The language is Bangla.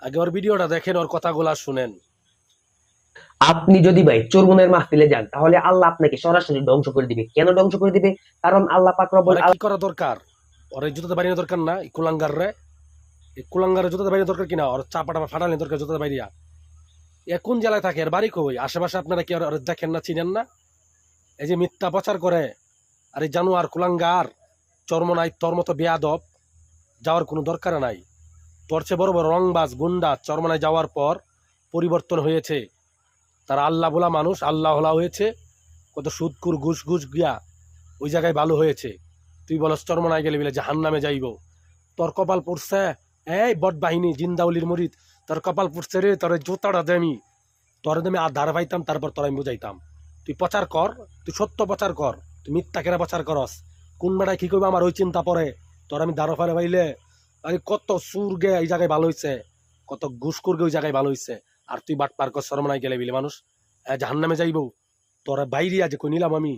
আগে ওর ভিডিওটা দেখেন, ওর কথাগুলা শুনেন। আপনি যদি ভাই চোরমনের মাহফিলে যান তাহলে আল্লাহ আপনাকে সরাসরি ধ্বংস করে দিবে। কেন ধ্বংস করে দিবে? কারণ আল্লাহ পাক রব্বুল ওরা কি করা দরকার? ওর এই জুতাতে বাড়িয়ে দরকার না? এই কুলাঙ্গার রে, এই কুলাঙ্গারের জুতাতে বাড়িয়ে দরকার কিনা? ওর চাপাটা ফাটালে দরকার জুতাতে বাড়িয়া। এ কোন জেলায় থাকে? এর বাড়ি কই? আশেপাশে আপনারা কি ওর দেখেন না, চিনেন না? এই যে মিথ্যা প্রচার করে, আর এই জানুয়ার কুলাঙ্গার চর্মনাই তোর মতো বেয়াদব যাওয়ার কোনো দরকার নাই। তোর চেয়ে বড় বড় রংবাজ গুন্ডা চরমনায় যাওয়ার পর পরিবর্তন হয়েছে। তারা আল্লাহ বলা মানুষ আল্লাহ হলা হয়েছে। কত সুদকুর ঘুষ ঘুষ গিয়া ওই জায়গায় ভালো হয়েছে। তুই বলস চরমনায় গেলে বলে জাহান নামে যাইব। তোর কপাল পড়ছে। এই বট বাহিনী জিন্দাউলির মরিদ, তোর কপাল পড়ছে রে। তোর জোতাটা দেমি, তোর দেমি আর ধার পাইতাম, তারপর তোর আমি বুঝাইতাম। তুই প্রচার কর, তুই সত্য প্রচার কর, তুই মিথ্যা কেরা প্রচার করস। কোন বেড়ায় কি করবে আমার ওই চিন্তা পরে। তোর আমি দাঁড়ো ফেলে পাইলে আরে কত সুর গে এই জায়গায় ভালো হয়েছে, কত ঘুষখোর গে ওই জায়গায় ভালো হয়েছে। আর তুই বাট পার কর সরমনায় গেলে বিলে মানুষ জাহান নামে যাইব। তোরা বাইরে আজ কই নিলাম আমি।